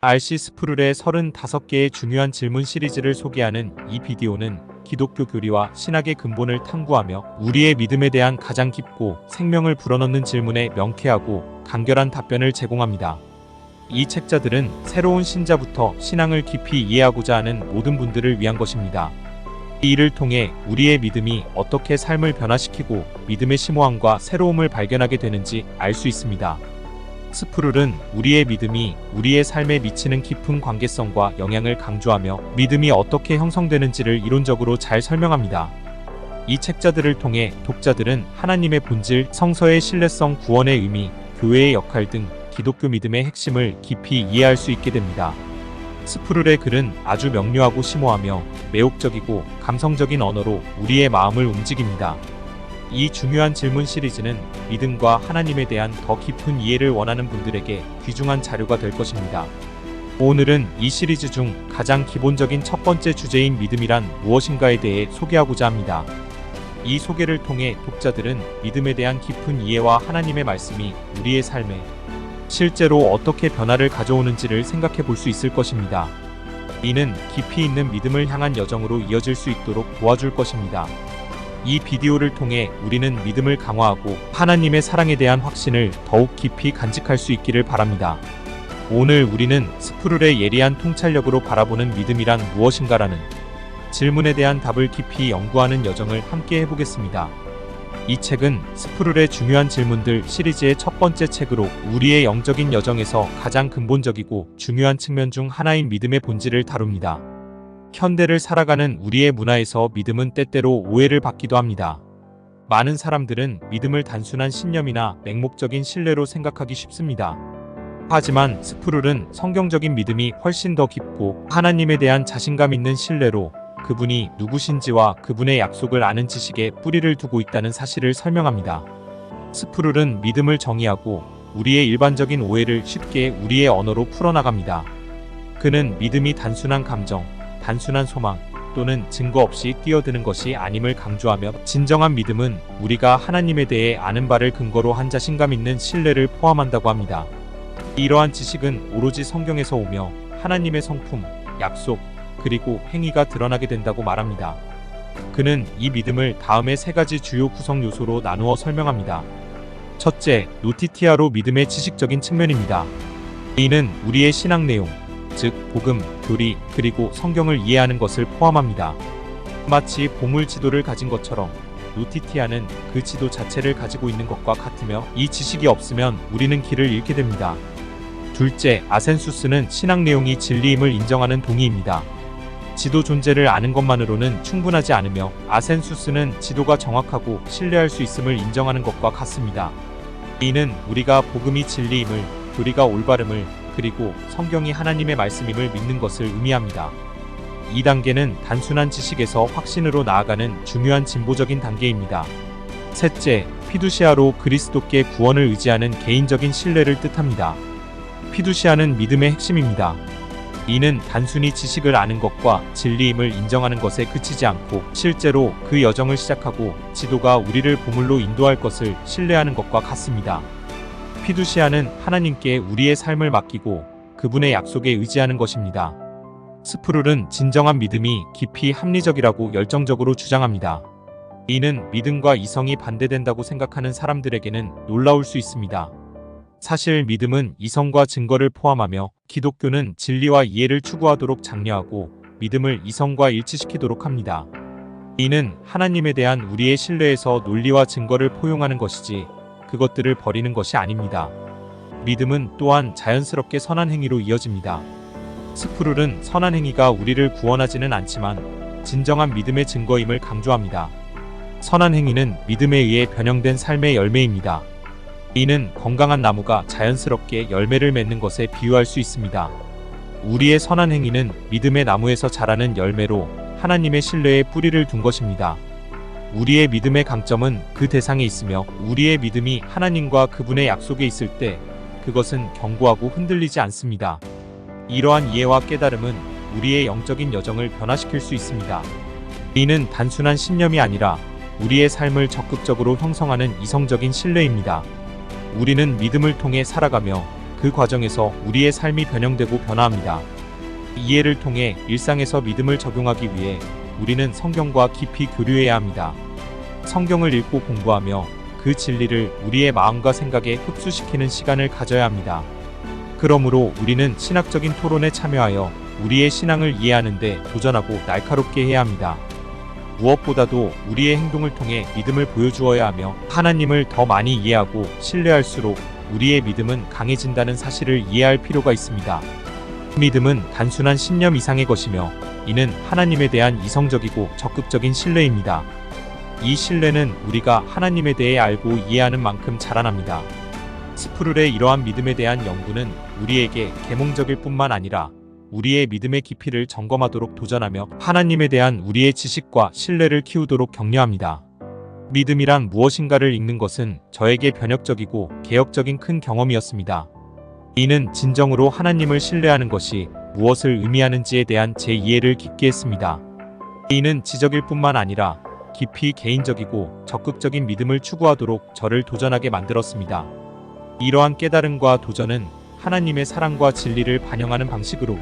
RC 스프룰의 35개의 중요한 질문 시리즈를 소개하는 이 비디오는 기독교 교리와 신학의 근본을 탐구하며 우리의 믿음에 대한 가장 깊고 생명을 불어넣는 질문에 명쾌하고 간결한 답변을 제공합니다. 이 책자들은 새로운 신자부터 신앙을 깊이 이해하고자 하는 모든 분들을 위한 것입니다. 이 일을 통해 우리의 믿음이 어떻게 삶을 변화시키고 믿음의 심오함과 새로움을 발견하게 되는지 알 수 있습니다. 스프룰은 우리의 믿음이 우리의 삶에 미치는 깊은 관계성과 영향을 강조하며 믿음이 어떻게 형성되는지를 이론적으로 잘 설명합니다. 이 책자들을 통해 독자들은 하나님의 본질, 성서의 신뢰성, 구원의 의미, 교회의 역할 등 기독교 믿음의 핵심을 깊이 이해할 수 있게 됩니다. 스프룰의 글은 아주 명료하고 심오하며 매혹적이고 감성적인 언어로 우리의 마음을 움직입니다. 이 중요한 질문 시리즈는 믿음과 하나님에 대한 더 깊은 이해를 원하는 분들에게 귀중한 자료가 될 것입니다. 오늘은 이 시리즈 중 가장 기본적인 첫 번째 주제인 믿음이란 무엇인가에 대해 소개하고자 합니다. 이 소개를 통해 독자들은 믿음에 대한 깊은 이해와 하나님의 말씀이 우리의 삶에 실제로 어떻게 변화를 가져오는지를 생각해 볼 수 있을 것입니다. 이는 깊이 있는 믿음을 향한 여정으로 이어질 수 있도록 도와줄 것입니다. 이 비디오를 통해 우리는 믿음을 강화하고 하나님의 사랑에 대한 확신을 더욱 깊이 간직할 수 있기를 바랍니다. 오늘 우리는 스프룰의 예리한 통찰력으로 바라보는 믿음이란 무엇인가라는 질문에 대한 답을 깊이 연구하는 여정을 함께 해보겠습니다. 이 책은 스프룰의 중요한 질문들 시리즈의 첫 번째 책으로 우리의 영적인 여정에서 가장 근본적이고 중요한 측면 중 하나인 믿음의 본질을 다룹니다. 현대를 살아가는 우리의 문화에서 믿음은 때때로 오해를 받기도 합니다. 많은 사람들은 믿음을 단순한 신념이나 맹목적인 신뢰로 생각하기 쉽습니다. 하지만 스프룰은 성경적인 믿음이 훨씬 더 깊고 하나님에 대한 자신감 있는 신뢰로 그분이 누구신지와 그분의 약속을 아는 지식에 뿌리를 두고 있다는 사실을 설명합니다. 스프룰은 믿음을 정의하고 우리의 일반적인 오해를 쉽게 우리의 언어로 풀어나갑니다. 그는 믿음이 단순한 감정, 단순한 소망 또는 증거 없이 뛰어드는 것이 아님을 강조하며 진정한 믿음은 우리가 하나님에 대해 아는 바를 근거로 한 자신감 있는 신뢰를 포함한다고 합니다. 이러한 지식은 오로지 성경에서 오며 하나님의 성품, 약속, 그리고 행위가 드러나게 된다고 말합니다. 그는 이 믿음을 다음의 세 가지 주요 구성 요소로 나누어 설명합니다. 첫째, 노티티아로 믿음의 지식적인 측면입니다. 이는 우리의 신앙 내용, 즉 복음, 교리, 그리고 성경을 이해하는 것을 포함합니다. 마치 보물 지도를 가진 것처럼 노티티아는 그 지도 자체를 가지고 있는 것과 같으며 이 지식이 없으면 우리는 길을 잃게 됩니다. 둘째, 아센수스는 신앙 내용이 진리임을 인정하는 동의입니다. 지도 존재를 아는 것만으로는 충분하지 않으며 아센수스는 지도가 정확하고 신뢰할 수 있음을 인정하는 것과 같습니다. 이는 우리가 복음이 진리임을, 교리가 올바름을, 그리고 성경이 하나님의 말씀임을 믿는 것을 의미합니다. 이 단계는 단순한 지식에서 확신으로 나아가는 중요한 진보적인 단계입니다. 셋째, 피두시아로 그리스도께 구원을 의지하는 개인적인 신뢰를 뜻합니다. 피두시아는 믿음의 핵심입니다. 이는 단순히 지식을 아는 것과 진리임을 인정하는 것에 그치지 않고 실제로 그 여정을 시작하고 지도가 우리를 보물로 인도할 것을 신뢰하는 것과 같습니다. 피두시아는 하나님께 우리의 삶을 맡기고 그분의 약속에 의지하는 것입니다. 스프룰은 진정한 믿음이 깊이 합리적이라고 열정적으로 주장합니다. 이는 믿음과 이성이 반대된다고 생각하는 사람들에게는 놀라울 수 있습니다. 사실 믿음은 이성과 증거를 포함하며 기독교는 진리와 이해를 추구하도록 장려하고 믿음을 이성과 일치시키도록 합니다. 이는 하나님에 대한 우리의 신뢰에서 논리와 증거를 포용하는 것이지 그것들을 버리는 것이 아닙니다. 믿음은 또한 자연스럽게 선한 행위로 이어집니다. 스프룰은 선한 행위가 우리를 구원하지는 않지만 진정한 믿음의 증거임을 강조합니다. 선한 행위는 믿음에 의해 변형된 삶의 열매입니다. 이는 건강한 나무가 자연스럽게 열매를 맺는 것에 비유할 수 있습니다. 우리의 선한 행위는 믿음의 나무에서 자라는 열매로 하나님의 신뢰에 뿌리를 둔 것입니다. 우리의 믿음의 강점은 그 대상에 있으며 우리의 믿음이 하나님과 그분의 약속에 있을 때 그것은 견고하고 흔들리지 않습니다. 이러한 이해와 깨달음은 우리의 영적인 여정을 변화시킬 수 있습니다. 이는 단순한 신념이 아니라 우리의 삶을 적극적으로 형성하는 이성적인 신뢰입니다. 우리는 믿음을 통해 살아가며 그 과정에서 우리의 삶이 변형되고 변화합니다. 이해를 통해 일상에서 믿음을 적용하기 위해 우리는 성경과 깊이 교류해야 합니다. 성경을 읽고 공부하며 그 진리를 우리의 마음과 생각에 흡수시키는 시간을 가져야 합니다. 그러므로 우리는 신학적인 토론에 참여하여 우리의 신앙을 이해하는 데 도전하고 날카롭게 해야 합니다. 무엇보다도 우리의 행동을 통해 믿음을 보여주어야 하며 하나님을 더 많이 이해하고 신뢰할수록 우리의 믿음은 강해진다는 사실을 이해할 필요가 있습니다. 믿음은 단순한 신념 이상의 것이며 이는 하나님에 대한 이성적이고 적극적인 신뢰입니다. 이 신뢰는 우리가 하나님에 대해 알고 이해하는 만큼 자라납니다. 스프룰의 이러한 믿음에 대한 연구는 우리에게 계몽적일 뿐만 아니라 우리의 믿음의 깊이를 점검하도록 도전하며 하나님에 대한 우리의 지식과 신뢰를 키우도록 격려합니다. 믿음이란 무엇인가를 읽는 것은 저에게 변혁적이고 개혁적인 큰 경험이었습니다. 이는 진정으로 하나님을 신뢰하는 것이 무엇을 의미하는지에 대한 제 이해를 깊게 했습니다. 이는 지적일 뿐만 아니라 깊이 개인적이고 적극적인 믿음을 추구하도록 저를 도전하게 만들었습니다. 이러한 깨달음과 도전은 하나님의 사랑과 진리를 반영하는 방식으로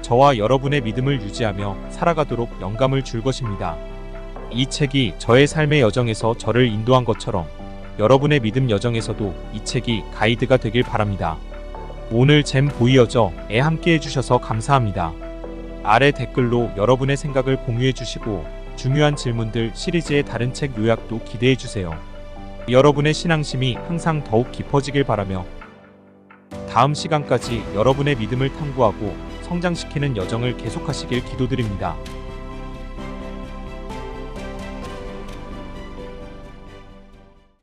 저와 여러분의 믿음을 유지하며 살아가도록 영감을 줄 것입니다. 이 책이 저의 삶의 여정에서 저를 인도한 것처럼 여러분의 믿음 여정에서도 이 책이 가이드가 되길 바랍니다. 오늘 잼 보이어져에 함께 해주셔서 감사합니다. 아래 댓글로 여러분의 생각을 공유해 주시고 중요한 질문들 시리즈의 다른 책 요약도 기대해 주세요. 여러분의 신앙심이 항상 더욱 깊어지길 바라며 다음 시간까지 여러분의 믿음을 탐구하고 성장시키는 여정을 계속하시길 기도드립니다.